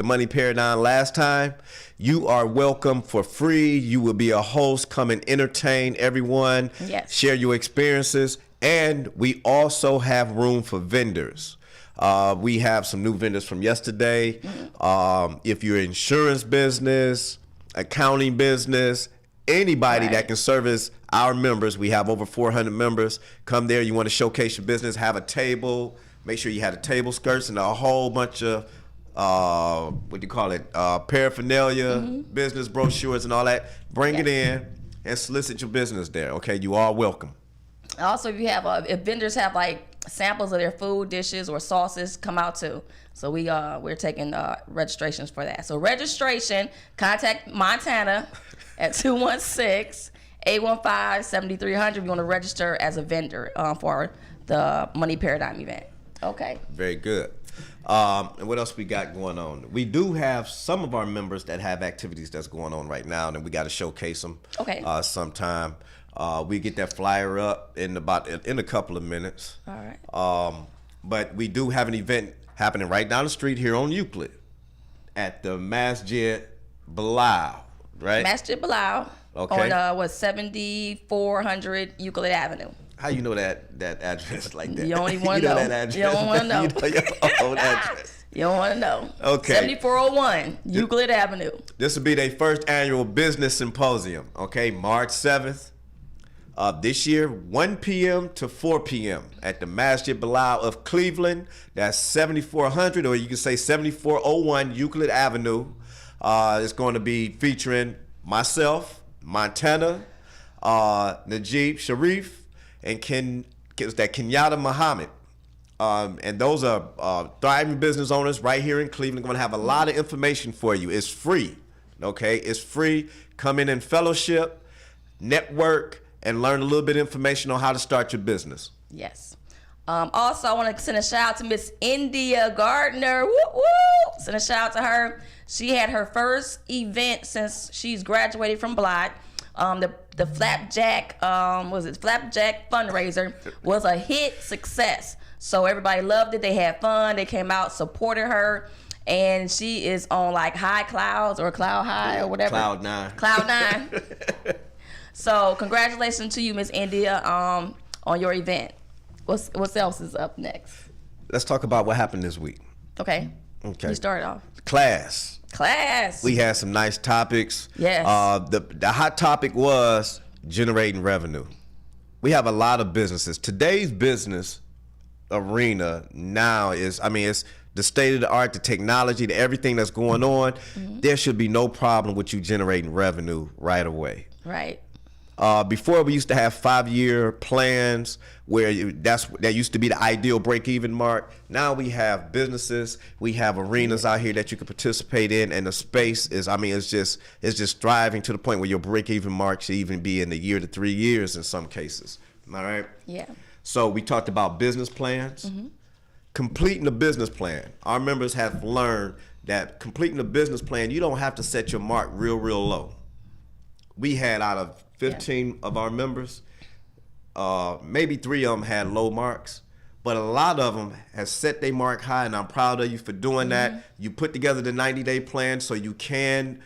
the Money Paradigm last time, you are welcome for free. You will be a host. Come and entertain everyone. Yes. Share your experiences. And we also have room for vendors. We have some new vendors from yesterday. If you're insurance business, accounting business, anybody that can service our members, we have over 400 members. Come there. You want to showcase your business, have a table. Make sure you have the table skirts and a whole bunch of what do you call it? Paraphernalia, business brochures and all that. Bring it in and solicit your business there. Okay, you are welcome. Also, if you have if vendors have like samples of their food, dishes, or sauces, come out too. So we're taking registrations for that. So registration, contact Montana at 216-815-7300 if you want to register as a vendor for the Money Paradigm event. Okay. Very good. And what else we got going on? We do have some of our members that have activities that's going on right now, and we got to showcase them. Okay. Sometime. We get that flyer up in a couple of minutes. All right. But we do have an event happening right down the street here on Euclid at the Masjid Bilal, right? Masjid Bilal. Okay. On 7400 Euclid Avenue. How you know that address like that? You don't even want to know. That address. You don't want to know. You know your own address. You don't want to know. Okay. 7401 Euclid Avenue. This will be their first annual business symposium. Okay, March 7th. This year, 1 p.m. to 4 p.m. at the Masjid Bilal of Cleveland. That's 7400, or you can say 7401 Euclid Avenue. It's going to be featuring myself, Montana, Najib Sharif, and Kenyatta Muhammad. And those are thriving business owners right here in Cleveland. Going to have a lot of information for you. It's free, okay? It's free. Come in and fellowship, network, and learn a little bit of information on how to start your business. Yes. Also, I want to send a shout out to Miss India Gardner. Woo woo! Send a shout out to her. She had her first event since she's graduated from Block. The Flapjack Flapjack fundraiser was a hit success. So everybody loved it. They had fun. They came out, supported her, and she is on like high clouds or cloud high or whatever. Cloud nine. So congratulations to you, Miss India, on your event. What else is up next? Let's talk about what happened this week. Okay. You start off. Class. We had some nice topics. Yes. The hot topic was generating revenue. We have a lot of businesses. Today's business arena now is, it's the state of the art, the technology, everything that's going on. There should be no problem with you generating revenue right away. Right. Before, we used to have 5-year plans where that used to be the ideal break-even mark. Now we have businesses, we have arenas out here that you can participate in, and the space is, it's just thriving to the point where your break-even mark should even be in the year to 3 years in some cases. All right? Yeah. So we talked about business plans. Completing a business plan. Our members have learned that completing a business plan, you don't have to set your mark real low. We had out of 15 of our members, maybe 3 of them had low marks, but a lot of them have set their mark high, and I'm proud of you for doing that. You put together the 90-day plan so you can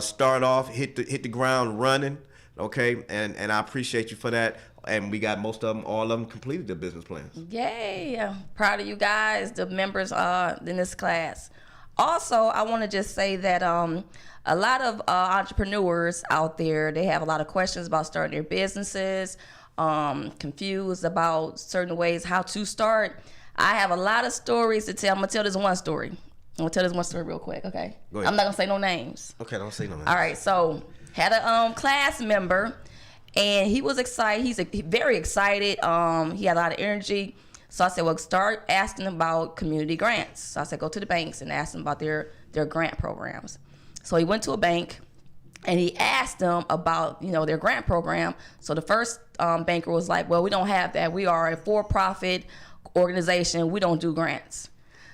start off, hit the ground running, okay? And I appreciate you for that. And we got all of them completed their business plans. Yay! I'm proud of you guys, the members in this class. Also, I want to just say that a lot of entrepreneurs out there, they have a lot of questions about starting their businesses, confused about certain ways how to start. I have a lot of stories to tell. I'm going to tell this one story. Real quick, okay? Go ahead. I'm not going to say no names. Okay, don't say no names. All right, so had a class member, and he was excited. He's very excited. He had a lot of energy. So I said, well, start asking about community grants. So I said, go to the banks and ask them about their grant programs. So he went to a bank and he asked them about, their grant program. So the first banker was like, well, we don't have that. We are a for-profit organization. We don't do grants.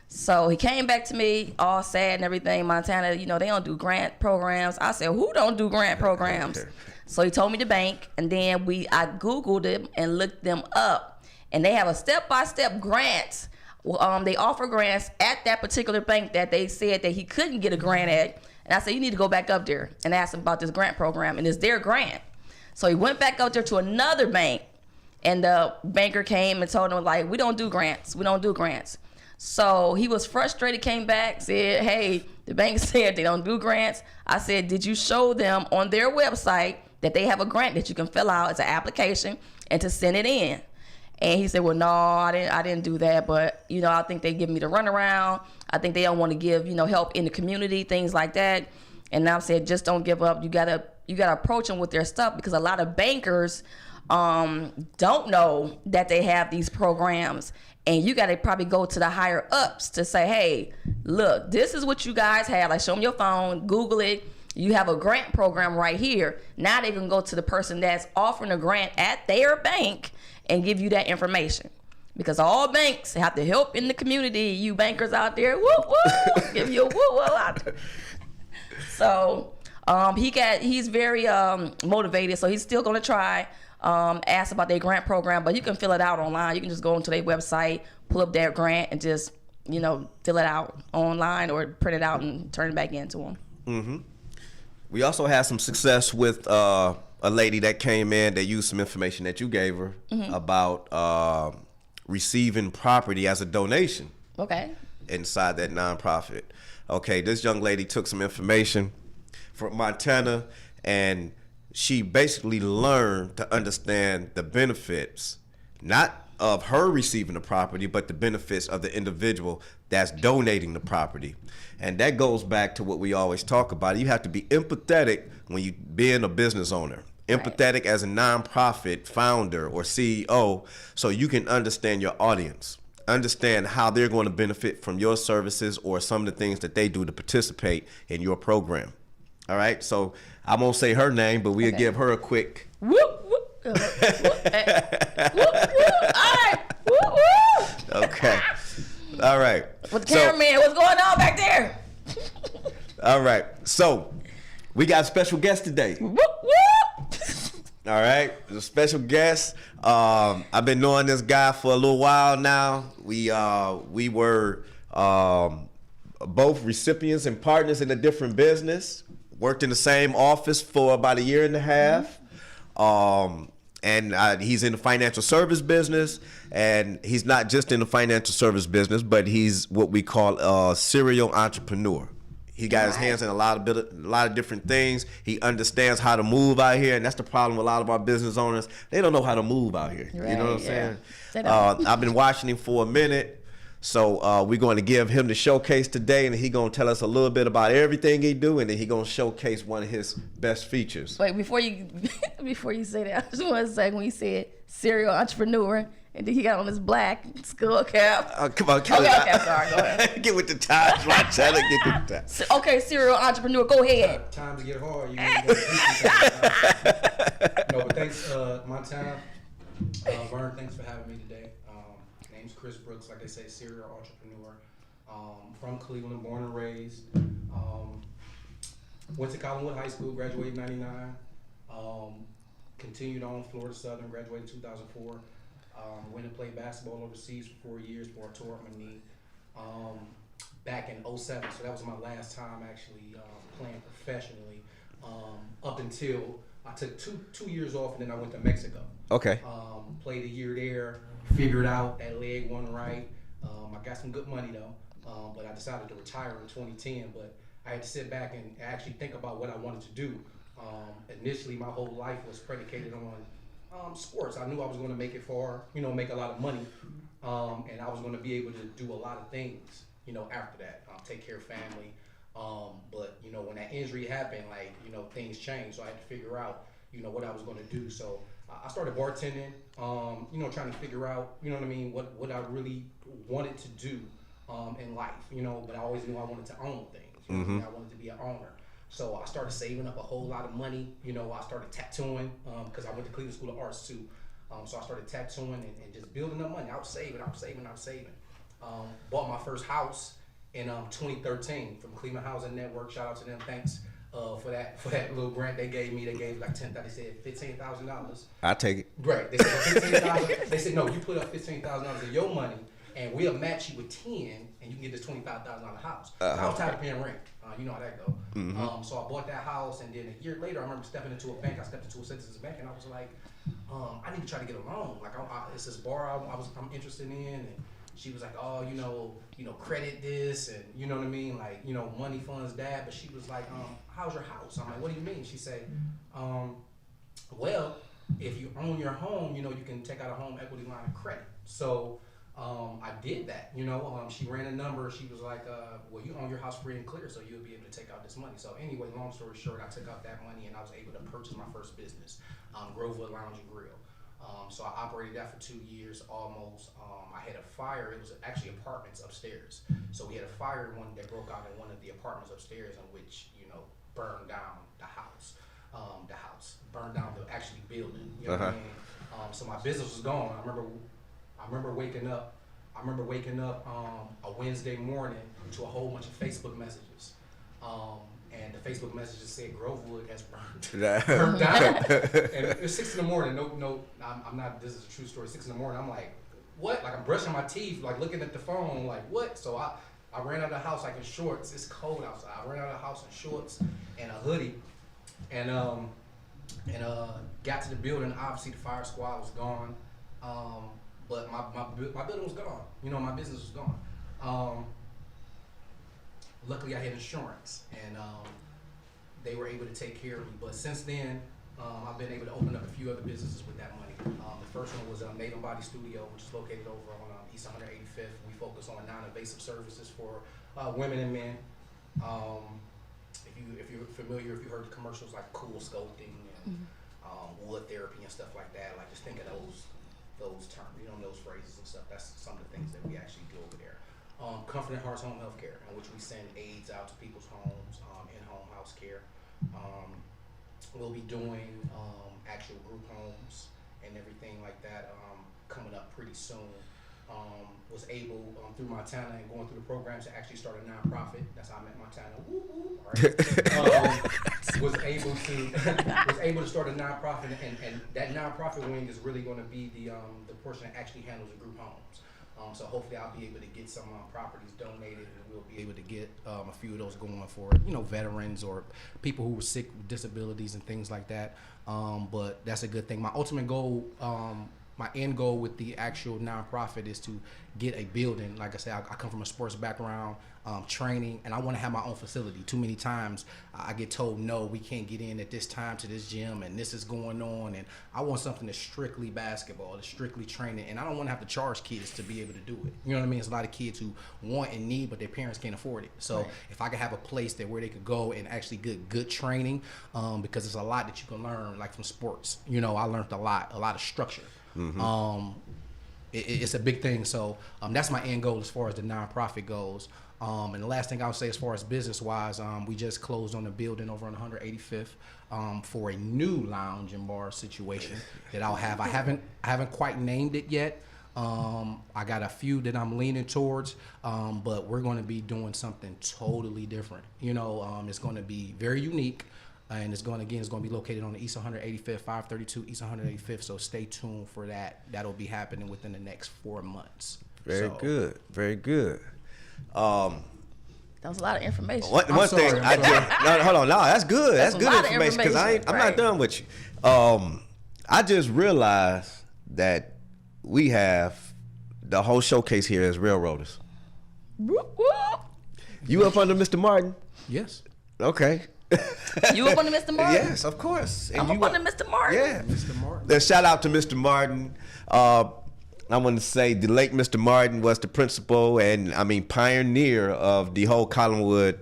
So he came back to me all sad and everything. Montana, they don't do grant programs. I said, who don't do grant programs? So he told me the bank, and then I Googled them and looked them up. And they have a step-by-step grant they offer grants at that particular bank that they said that he couldn't get a grant at. And I said, you need to go back up there and ask him about this grant program. And it's their grant. So he went back up there to another bank. And the banker came and told him, like, we don't do grants. We don't do grants. So he was frustrated, came back, said, hey, the bank said they don't do grants. I said, did you show them on their website that they have a grant that you can fill out as an application and to send it in? And he said, well, no, I didn't do that. But, you know, I think they give me the runaround. I think they don't want to give, you know, help in the community, things like that. And I said, just don't give up. You gotta approach them with their stuff, because a lot of bankers don't know that they have these programs. And you got to probably go to the higher ups to say, hey, look, this is what you guys have. Like, show them your phone, Google it. You have a grant program right here. Now they can go to the person that's offering a grant at their bank and give you that information. Because all banks have to help in the community. You bankers out there, woo woo, give you a woo woo out there. So he's very motivated. So he's still going to try. Ask about their grant program, but you can fill it out online. You can just go onto their website, pull up their grant, and just, you know, fill it out online or print it out and turn it back into them. Mm-hmm. We also had some success with a lady that came in that used some information that you gave her about receiving property as a donation. Okay. Inside that nonprofit. Okay, this young lady took some information from Montana, and she basically learned to understand the benefits, not of her receiving the property, but the benefits of the individual that's donating the property. And that goes back to what we always talk about. You have to be empathetic when you being a business owner. Empathetic as a nonprofit founder or CEO, so you can understand your audience. Understand how they're going to benefit from your services or some of the things that they do to participate in your program. All right, so I won't say her name, but we'll give her a quick. Whoop, whoop, whoop, whoop, whoop. All right, whoop, whoop. Okay, all right. With the cameraman, what's going on back there? All right, so we got a special guest today. Whoop, whoop. All right, the special guest. I've been knowing this guy for a little while now. We were both recipients and partners in a different business. Worked in the same office for about 1.5 years. And he's in the financial service business, and he's not just in the financial service business, but he's what we call a serial entrepreneur. He got his hands in a lot of different things. He understands how to move out here, and that's the problem with a lot of our business owners. They don't know how to move out here. Right, you know what I'm saying? I've been watching him for a minute. So we're going to give him the showcase today, and he's going to tell us a little bit about everything he do, and then he's going to showcase one of his best features. Wait, before you say that, I just want to say, when you said serial entrepreneur, and then he got on his black skull cap. Come on, okay, sorry, go ahead. Get with the times, right? Try to get with the times. Okay, serial entrepreneur, go ahead. Times get hard. You no, but thanks, Montana. Vernon, thanks for having me today. Name's Chris Brooks, like I say, serial entrepreneur. From Cleveland, born and raised. Went to Collinwood High School, graduated in '99. Continued on Florida Southern, graduated in 2004. Went and played basketball overseas for 4 years before I tore up my knee. Back in '07, so that was my last time actually playing professionally. Up until I took two years off, and then I went to Mexico. Okay. Played a year there, figured out that leg wasn't right. I got some good money though, but I decided to retire in 2010. But I had to sit back and actually think about what I wanted to do. Initially, my whole life was predicated on sports. I knew I was going to make it far, make a lot of money, and I was going to be able to do a lot of things, after that, take care of family. But when that injury happened, things changed. So I had to figure out, what I was going to do. So I started bartending, trying to figure out, what I really wanted to do in life, but I always knew I wanted to own things. I wanted to be an owner. So I started saving up a whole lot of money. I started tattooing because I went to Cleveland School of Arts too. So I started tattooing and just building up money. I was saving. Bought my first house in 2013 from Cleveland Housing Network. Shout out to them. Thanks for that little grant they gave me. They gave like they said $15,000. I take it. Right. They said $15,000. They said no. You put up $15,000 of your money, and we'll match you with 10, and you can get this $25,000 house. I was tired of paying rent. You know how that go. So I bought that house, and then a year later, I remember stepping into a bank. I stepped into a Citizens Bank, and I was like, I need to try to get a loan. Like, it's this bar I'm interested in, and she was like, oh, you know, credit this, and you know what I mean, like, you know, money funds that. But she was like, how's your house? I'm like, what do you mean? She said, well, if you own your home, you know, you can take out a home equity line of credit. So I did that, you know. She ran a number. She was like, well, you own your house free and clear, so you'll be able to take out this money. So anyway, long story short, I took out that money, and I was able to purchase my first business, Grovewood Lounge and Grill. So I operated that for 2 years almost. I had a fire. It was actually apartments upstairs. So we had a fire that broke out in one of the apartments upstairs, in which, you know, burned down the house. Burned down the actually building. You know what I mean? So my business was gone. I remember waking up a Wednesday morning to a whole bunch of Facebook messages. And the Facebook messages said Grovewood has burned down. And it was 6 in the morning. No, I'm not. This is a true story. 6 in the morning. I'm like, what? Like, I'm brushing my teeth, like looking at the phone, like what? So I ran out of the house like in shorts. It's cold outside. I ran out of the house in shorts and a hoodie, and got to the building. Obviously, the fire squad was gone, but my building was gone. You know, my business was gone. Luckily, I had insurance, and they were able to take care of me. But since then, I've been able to open up a few other businesses with that money. The first one was Maiden Body Studio, which is located over on East 185th. We focus on non-invasive services for women and men. If you're familiar, if you heard the commercials like cool sculpting and wood therapy and stuff like that, like just think of those terms, you know, those phrases and stuff. That's some of the things that we actually do over there. Comfort and Hearts Home Healthcare, in which we send aids out to people's homes, in-home house care. We'll be doing actual group homes and everything like that coming up pretty soon. Was able, through Montana and going through the programs, to actually start a nonprofit. That's how I met Montana. Woo woo. All right. Was able to start a nonprofit, and that nonprofit wing is really going to be the portion that actually handles the group homes. So hopefully I'll be able to get some properties donated, and we'll be able to get a few of those going for, you know, veterans or people who were sick with disabilities and things like that. But that's a good thing. My ultimate goal, my end goal with the actual nonprofit is to get a building. Like I said, I come from a sports background, training, and I want to have my own facility. Too many times I get told, no, we can't get in at this time to this gym, and this is going on. And I want something that's strictly basketball, that's strictly training. And I don't want to have to charge kids to be able to do it. You know what I mean? There's a lot of kids who want and need, but their parents can't afford it. So right. If I could have a place that where they could go and actually get good training, because there's a lot that you can learn, like from sports. You know, I learned a lot of structure. Mm-hmm. It's a big thing. So that's my end goal as far as the nonprofit goes. And the last thing I'll say as far as business wise, we just closed on a building over on 185th for a new lounge and bar situation that I'll have. I haven't quite named it yet. I got a few that I'm leaning towards, but we're going to be doing something totally different. You know, it's going to be very unique. And it's going to be located on the East 185th, 532 East 185th. So stay tuned for that. That'll be happening within the next 4 months. Very good. Very good. That was a lot of information. One thing, hold on. No, that's good. That's good information because I'm not done with you. I just realized that we have the whole showcase here as railroaders. You up under Mr. Martin? Yes. Okay. You up on the Mr. Martin? Yes, of course. And I'm up on the Mr. Martin. Yeah, Mr. Martin. Then shout out to Mr. Martin. I want to say the late Mr. Martin was the principal and pioneer of the whole Collinwood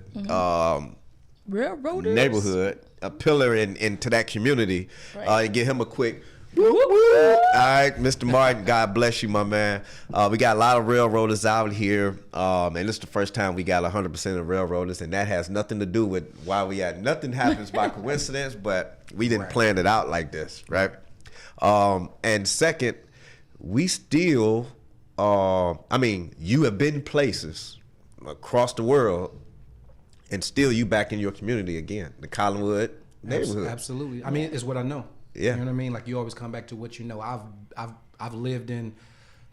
Railroaders neighborhood, a pillar into that community. Right. Give him a quick. All right, Mr. Martin, God bless you, my man. We got a lot of railroaders out here, and this is the first time we got 100% of railroaders, and that has nothing to do with why we at. Nothing happens by coincidence, but we didn't plan it out like this, right? And second, we still, you have been places across the world, and still you back in your community again, the Collinwood neighborhood. Absolutely. I mean, it's what I know. Yeah. You know what I mean? Like, you always come back to what you know. I've lived in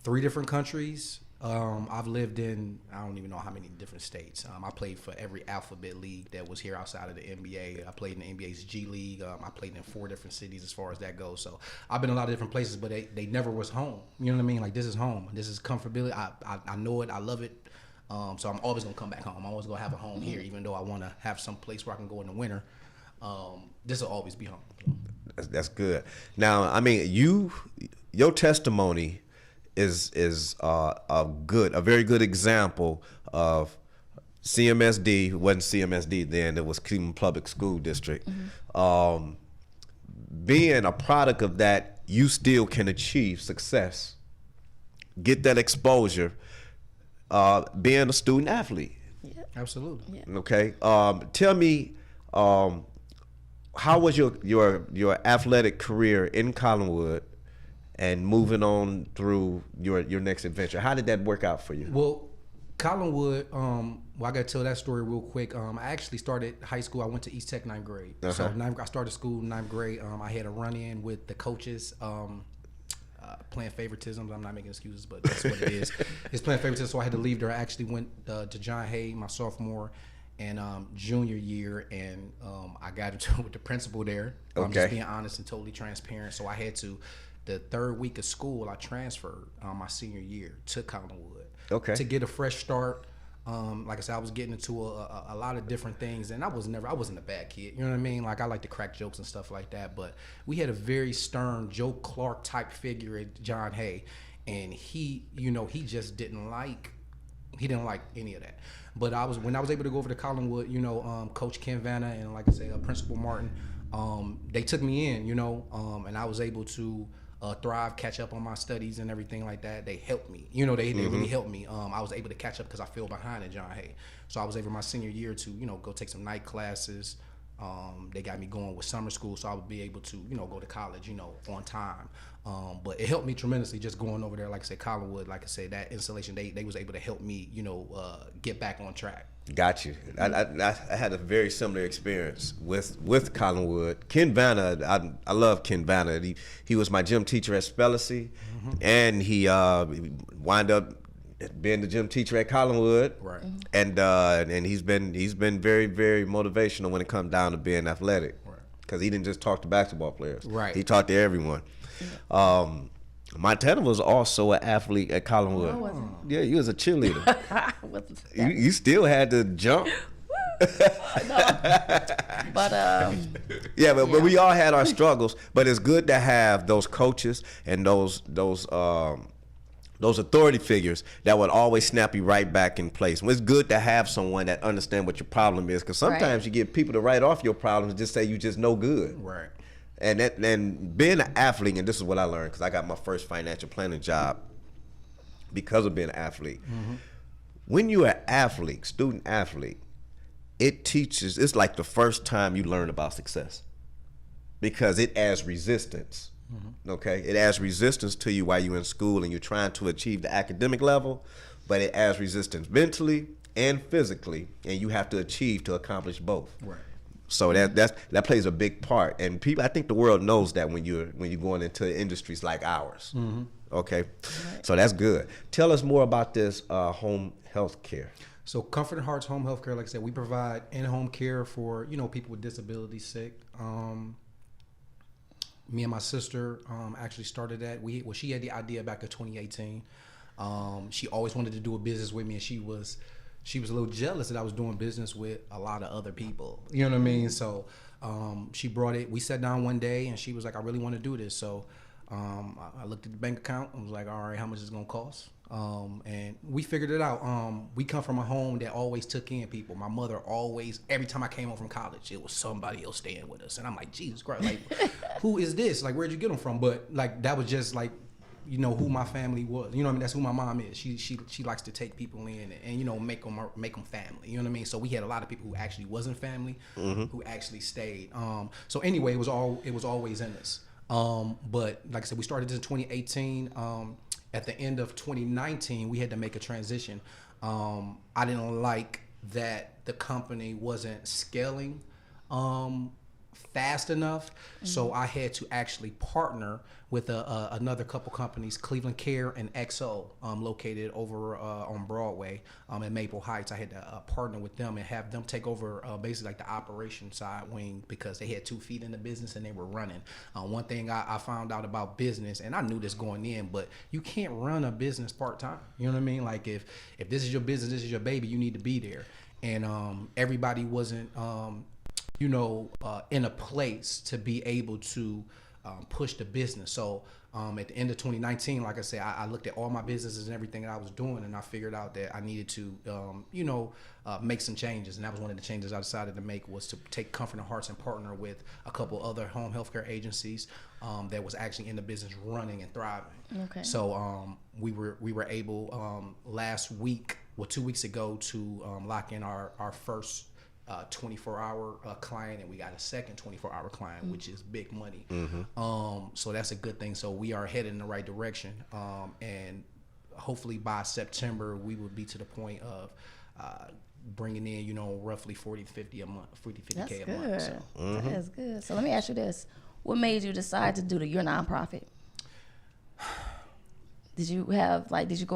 3 different countries. I've lived in, I don't even know how many different states. I played for every alphabet league that was here outside of the NBA. I played in the NBA's G League. I played in 4 different cities as far as that goes. So I've been in a lot of different places, but they never was home. You know what I mean? Like, this is home. This is comfortability. I know it. I love it. So I'm always going to come back home. I'm always going to have a home here, even though I want to have some place where I can go in the winter. This will always be home. That's good. Now, I mean, your testimony is a very good example of CMSD. It wasn't CMSD then, it was Cleveland Public School District. Being a product of that, you still can achieve success, get that exposure, being a student athlete. Yeah. Absolutely. Yeah. Okay. Tell me, how was your athletic career in Collinwood and moving on through your next adventure? How did that work out for you? Well, Collinwood, I got to tell that story real quick. I actually started high school. I went to East Tech 9th grade. So I started school 9th grade. I had a run-in with the coaches, playing favoritism. I'm not making excuses, but that's what it is. It's playing favoritism, so I had to leave there. I actually went to John Hay my sophomore and junior year, and I got into it with the principal there. I'm just being honest and totally transparent. So I had to, the 3rd week of school, I transferred my senior year to Collinwood to get a fresh start. Like I said, I was getting into a lot of different things, and I wasn't a bad kid. You know what I mean? Like, I like to crack jokes and stuff like that. But we had a very stern Joe Clark type figure at John Hay, and he just didn't like any of that. But when I was able to go over to Collinwood, Coach Ken Vanna and, like I say, Principal Martin, they took me in, and I was able to thrive, catch up on my studies and everything like that. They helped me. They really helped me. I was able to catch up because I fell behind at John Hay. So I was able my senior year to, go take some night classes. They got me going with summer school, so I would be able to, go to college, on time. But it helped me tremendously just going over there. Like I said, Collinwood, like I said, that installation, they was able to help me, get back on track. Got you. I had a very similar experience with Collinwood. Ken Vanna, I love Ken Vanna. He was my gym teacher at Spellacy, and he wound up being the gym teacher at Collinwood. Right. And he's been very, very motivational when it comes down to being athletic. Right. Because he didn't just talk to basketball players. Right. He talked to everyone. Montana was also an athlete at Collinwood. No, I wasn't. Yeah, you was a cheerleader. Yeah. You still had to jump. But But we all had our struggles. But it's good to have those coaches and those authority figures that would always snap you right back in place. It's good to have someone that understands what your problem is, because sometimes you get people to write off your problems and just say you just no good. Right. And being an athlete, and this is what I learned because I got my first financial planning job because of being an athlete. When you're an athlete, student athlete, it's like the first time you learn about success, because it adds resistance. Okay, it adds resistance to you while you're in school and you're trying to achieve the academic level, but it adds resistance mentally and physically, and you have to achieve to accomplish both. Right. So that plays a big part, and people, I think the world knows that when you're going into industries like ours. Okay, so that's good. Tell us more about this home health care. So Comfort and Hearts Home Health Care, like I said, we provide in-home care for people with disabilities, sick. Me and my sister actually started that. She had the idea back in 2018. She always wanted to do a business with me, and she was a little jealous that I was doing business with a lot of other people. You know what I mean? So she brought it. We sat down one day, and she was like, I really want to do this. So I looked at the bank account and was like, all right, how much is it going to cost? And we figured it out. We come from a home that always took in people. My mother always, every time I came home from college, it was somebody else staying with us. And I'm like, Jesus Christ, like, who is this? Like, where'd you get them from? But like, that was just like, who my family was. You know what I mean? That's who my mom is. She likes to take people in and make them family. You know what I mean? So we had a lot of people who actually wasn't family, who actually stayed. So anyway, it was always in us. But like I said, we started this in 2018. At the end of 2019, we had to make a transition. I didn't like that the company wasn't scaling fast enough. So I had to actually partner with another couple companies, Cleveland Care and XO, located over on Broadway in Maple Heights. I had to partner with them and have them take over basically like the operation side wing, because they had 2 feet in the business and they were running. One thing I found out about business, and I knew this going in, but you can't run a business part-time. You know what I mean? Like if this is your business, this is your baby, you need to be there. And everybody wasn't in a place to be able to push the business. So at the end of 2019, like I said, I looked at all my businesses and everything that I was doing, and I figured out that I needed to, make some changes. And that was one of the changes I decided to make, was to take Comfort and Hearts and partner with a couple other home healthcare agencies that was actually in the business running and thriving. Okay. So we were able last week, 2 weeks ago, to lock in our first 24-hour client, and we got a second 24-hour client, which is big money. So that's a good thing. So we are headed in the right direction, and hopefully by September we will be to the point of bringing in, roughly 40 to 50 a month, 50K a month. So. That's good. So let me ask you this: what made you decide to do your nonprofit? Did you go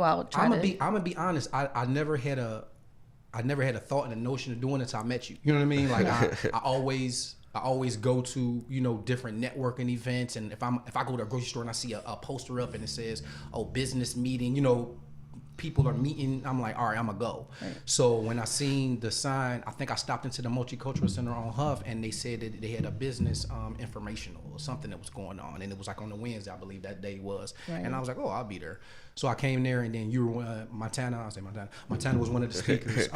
out? I'm gonna be honest. I never had a thought and a notion of doing it until I met you. You know what I mean? Like I always go to, different networking events, and if I go to a grocery store and I see a poster up and it says, business meeting, people are meeting, I'm like, all right, I'm gonna go. Right. So when I seen the sign, I think I stopped into the Multicultural Center on Huff, and they said that they had a business informational or something that was going on, and it was like on the Wednesday, I believe that day was. Right. And I was like, I'll be there. So I came there, and then you were Montana was one of the speakers.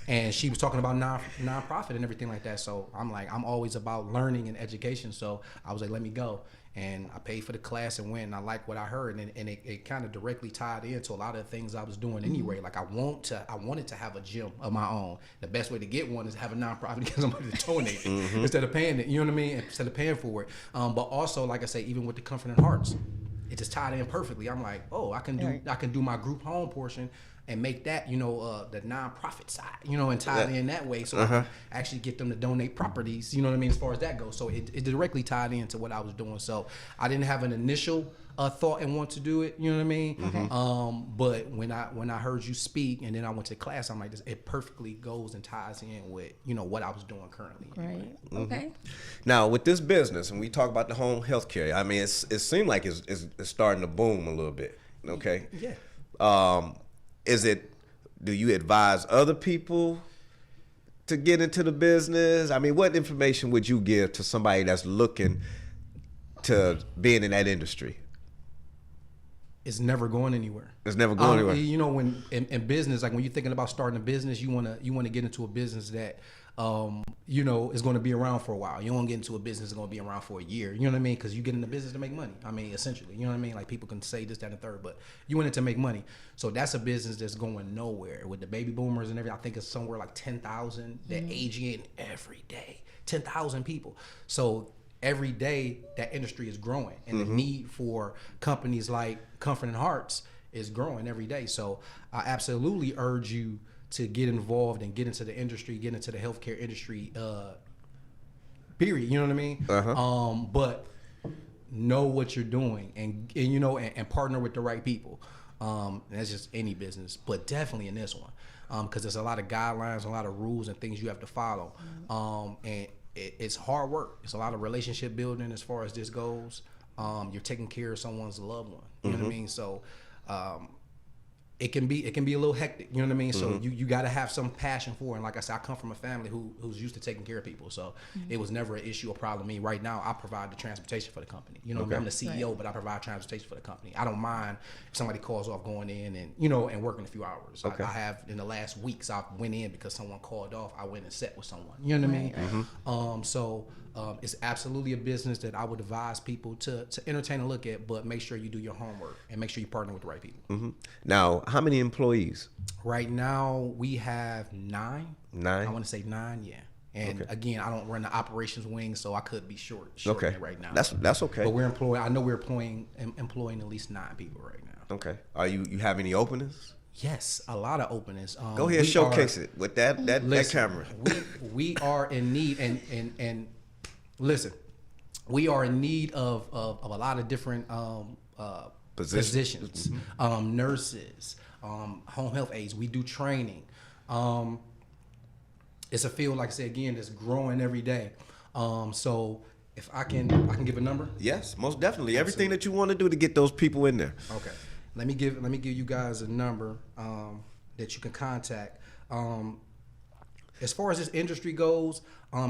And she was talking about nonprofit and everything like that. So I'm like, I'm always about learning and education. So I was like, let me go. And I paid for the class and went, and I liked what I heard, and it kind of directly tied into a lot of the things I was doing anyway. Like I wanted to have a gym of my own. The best way to get one is to have a nonprofit, because I'm going to donate it instead of paying it. You know what I mean? Instead of paying for it. But also, like I say, even with the Comfort and Hearts, it just tied in perfectly. I'm like, I can do my group home portion and make that, the nonprofit side, and tie it in that way, so I can actually get them to donate properties, you know what I mean, as far as that goes. So it directly tied into what I was doing. So I didn't have an initial thought and want to do it, you know what I mean? Okay. But when I heard you speak, and then I went to class, I'm like, it perfectly goes and ties in with, what I was doing currently. Right. Okay. Now with this business, and we talk about the home health care, I mean, it seemed like it's starting to boom a little bit. Okay. Yeah. Do you advise other people to get into the business? I mean, what information would you give to somebody that's looking to being in that industry? It's never going anywhere. It's never going anywhere. When in business, like when you're thinking about starting a business, you wanna get into a business that is going to be around for a while. You don't get into a business that's going to be around for a year. You know what I mean? Because you get in the business to make money. I mean, essentially, you know what I mean? Like people can say this, that, and the third, but you went in to make money. So that's a business that's going nowhere. With the baby boomers and everything, I think it's somewhere like 10,000 that age in every day. 10,000 people. So every day that industry is growing, and the need for companies like Comfort and Hearts is growing every day. So I absolutely urge you to get involved and get into the industry, get into the healthcare industry, period. You know what I mean? But know what you're doing, and partner with the right people. That's just any business, but definitely in this one, because there's a lot of guidelines, a lot of rules and things you have to follow. And it's hard work. It's a lot of relationship building as far as this goes. You're taking care of someone's loved one. You know what I mean? So it can be a little hectic, you know what I mean? So you got to have some passion for it. And like I said, I come from a family who's used to taking care of people. So it was never an issue or problem. Me right now, I provide the transportation for the company. You know, I'm the CEO, but I provide transportation for the company. I don't mind if somebody calls off going in and, and working a few hours. I have in the last weeks, I went in because someone called off. I went and sat with someone, you know what I mean? So it's absolutely a business that I would advise people to entertain and look at, but make sure you do your homework and make sure you partner with the right people. Now, how many employees? Right now, we have 9. 9? I want to say 9, yeah. And again, I don't run the operations wing, so I could be short right now. That's okay. But we're employing. I know we're employing at least 9 people right now. Okay. Are you have any openings? Yes, a lot of openings. Go ahead, showcase it with that camera. We are in need, and Listen, we are in need of a lot of different positions, nurses, home health aides. We do training. It's a field, like I said again, that's growing every day. So if I can give a number. Yes, most definitely. Everything that you want to do to get those people in there. Okay. Let me give you guys a number that you can contact. As far as this industry goes,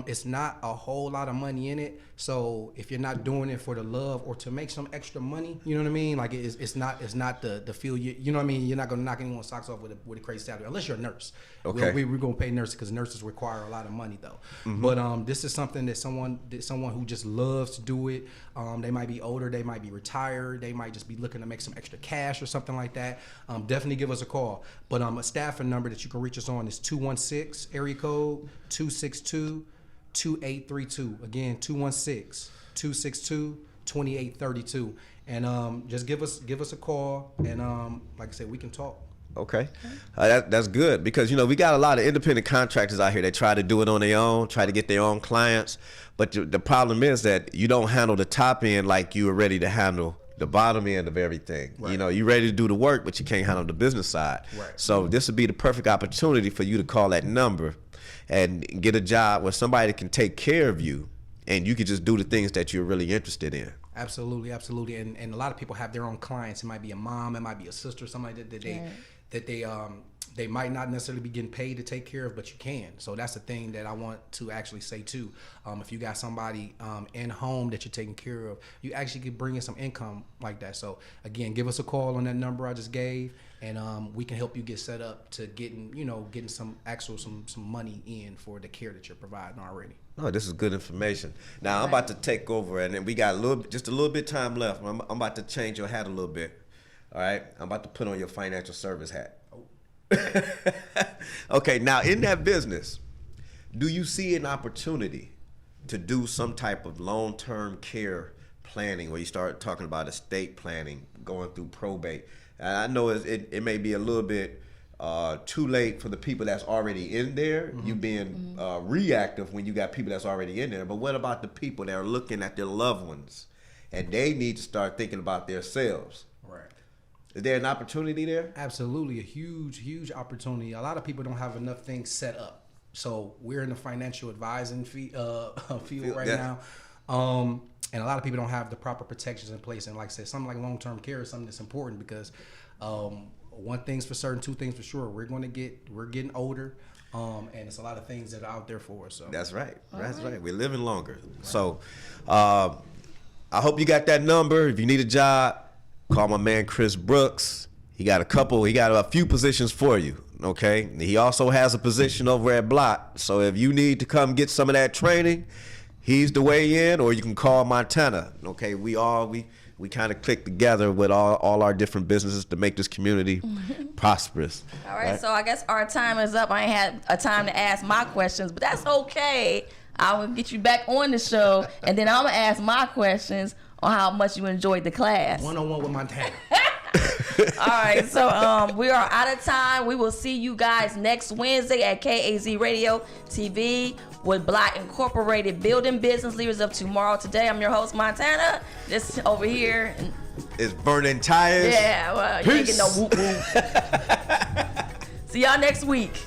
it's not a whole lot of money in it. So if you're not doing it for the love or to make some extra money, you know what I mean? Like it's not the field. You know what I mean? You're not gonna knock anyone's socks off with a crazy salary unless you're a nurse. Okay. We're gonna pay nurses because nurses require a lot of money though. But this is something that someone who just loves to do it. They might be older, they might be retired, they might just be looking to make some extra cash or something like that. Definitely give us a call. But a staffing number that you can reach us on is 216 area code 262-2832. Again, 216-262-2832. And just give us a call, and like I said, we can talk. Okay, that's good, because we got a lot of independent contractors out here that try to do it on their own, try to get their own clients, but the problem is that you don't handle the top end like you are ready to handle the bottom end of everything. Right. You're ready to do the work, but you can't handle the business side. Right. So this would be the perfect opportunity for you to call that number and get a job where somebody can take care of you, and you can just do the things that you're really interested in. Absolutely, absolutely. And a lot of people have their own clients. It might be a mom, it might be a sister, somebody that they might not necessarily be getting paid to take care of, but you can. So that's the thing that I want to actually say too. If you got somebody in home that you're taking care of, you actually could bring in some income like that. So again, give us a call on that number I just gave, and we can help you get set up to getting some money in for the care that you're providing already. Oh, this is good information. Now I'm about to take over, and then we got just a little bit time left. I'm about to change your hat a little bit. All right, I'm about to put on your financial service hat. Okay, now in that business, do you see an opportunity to do some type of long-term care planning where you start talking about estate planning, going through probate? And I know it may be a little bit too late for the people that's already in there. You being reactive when you got people that's already in there. But what about the people that are looking at their loved ones and they need to start thinking about themselves? Right. Is there an opportunity there? Absolutely, a huge opportunity. A lot of people don't have enough things set up. So we're in the financial advising field right now. And a lot of people don't have the proper protections in place. And like I said, something like long-term care is something that's important because one thing's for certain, two things for sure. We're getting older, and it's a lot of things that are out there for us. So that's right. That's right. We're living longer. Right. So I hope you got that number. If you need a job, call my man Chris Brooks. He got a few positions for you. Okay. He also has a position over at Block. So if you need to come get some of that training, he's the way in, or you can call Montana. Okay. We kind of click together with all our different businesses to make this community prosperous. All right, so I guess our time is up. I ain't had a time to ask my questions, but that's okay. I will get you back on the show, and then I'm going to ask my questions on how much you enjoyed the class. One-on-one with Montana. All right, so we are out of time. We will see you guys next Wednesday at KAZ Radio TV with Black Incorporated, building business leaders of tomorrow. Today, I'm your host, Montana. This over here is Vernon Tyus. Yeah, well, you ain't getting no whoop whoop. See y'all next week.